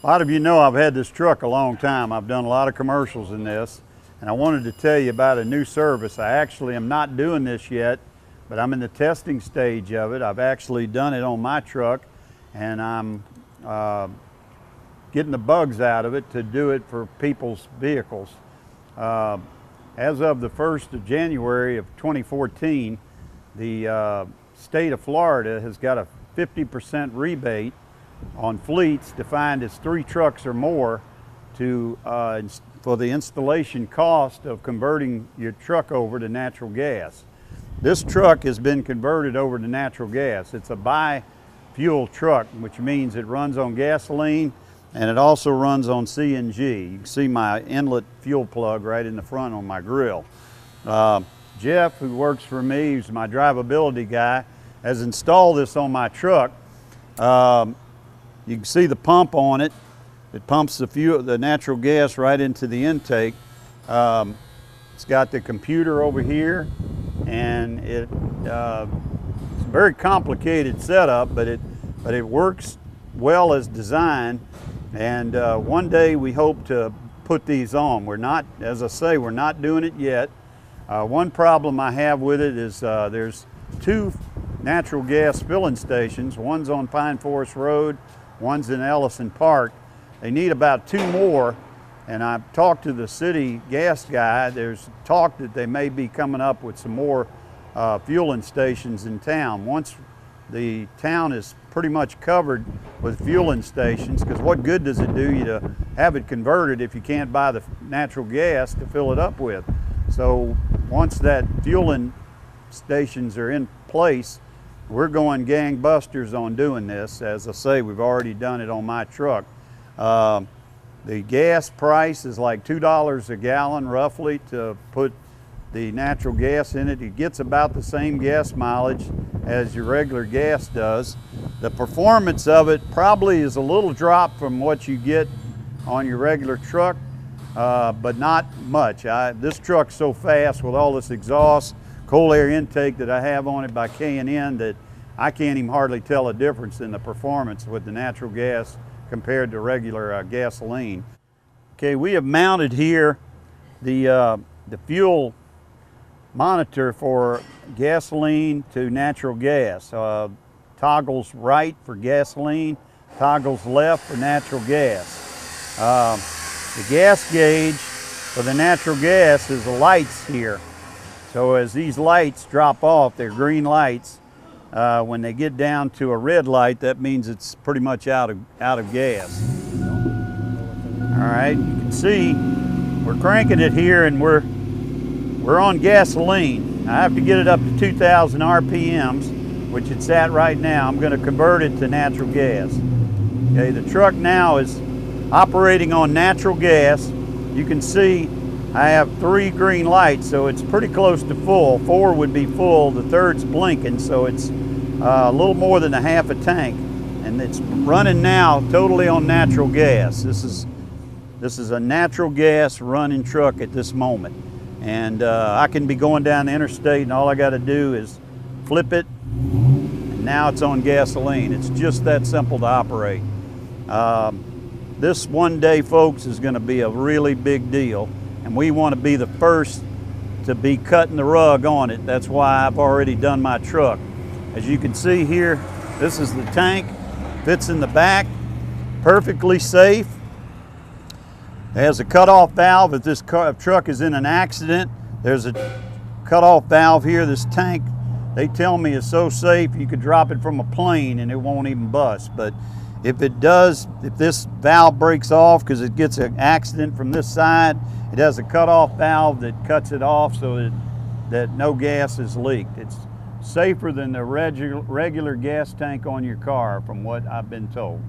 A lot of you know I've had this truck a long time. I've done a lot of commercials in this, and I wanted to tell you about a new service. I actually am not doing this yet, but I'm in the testing stage of it. I've actually done it on my truck, and I'm getting the bugs out of it to do it for people's vehicles. As of the 1st of January of 2014, the state of Florida has got a 50% rebate on fleets defined as 3 trucks or more to for the installation cost of converting your truck over to natural gas. This truck has been converted over to natural gas. It's a bi-fuel truck, which means it runs on gasoline and it also runs on CNG. You can see my inlet fuel plug right in the front on my grill. Jeff, who works for me, who's my drivability guy, has installed this on my truck. You can see the pump on it. It pumps the natural gas right into the intake. It's got the computer over here, and it's a very complicated setup, but it works well as designed. And one day we hope to put these on. We're not, as I say, we're not doing it yet. One problem I have with it is there's 2 natural gas filling stations. One's on Pine Forest Road, one's in Ellison Park. They need about 2 more, and I've talked to the city gas guy. There's talk that they may be coming up with some more fueling stations in town. Once the town is pretty much covered with fueling stations, because what good does it do you to have it converted if you can't buy the natural gas to fill it up with? So once that fueling stations are in place, we're going gangbusters on doing this. As I say, we've already done it on my truck. The gas price is like $2 a gallon roughly to put the natural gas in it. It gets about the same gas mileage as your regular gas does. The performance of it probably is a little drop from what you get on your regular truck, but not much. This truck's so fast with all this exhaust, cold air intake that I have on it by K&N that I can't even hardly tell a difference in the performance with the natural gas compared to regular gasoline. Okay, we have mounted here the fuel monitor for gasoline to natural gas. Toggles right for gasoline, toggles left for natural gas. The gas gauge for the natural gas is the lights here. So as these lights drop off, they're green lights. When they get down to a red light, that means it's pretty much out of gas. All right, you can see we're cranking it here, and we're on gasoline. I have to get it up to 2,000 RPMs, which it's at right now. I'm going to convert it to natural gas. Okay, the truck now is operating on natural gas. You can see I have 3 green lights, so it's pretty close to full. 4 would be full, the 3rd's blinking, so it's a little more than a half a tank. And it's running now totally on natural gas. This is a natural gas running truck at this moment. And I can be going down the interstate and all I got to do is flip it, and now it's on gasoline. It's just that simple to operate. This one day, folks, is going to be a really big deal. And we want to be the first to be cutting the rug on it. That's why I've already done my truck. As you can see here, this is the tank, fits in the back, perfectly safe. It has a cutoff valve. If this truck is in an accident, there's a cutoff valve here. This tank, they tell me, is so safe you could drop it from a plane and it won't even bust. But if it does, if this valve breaks off because it gets an accident from this side, it has a cutoff valve that cuts it off so that no gas is leaked. It's safer than the regular gas tank on your car, from what I've been told.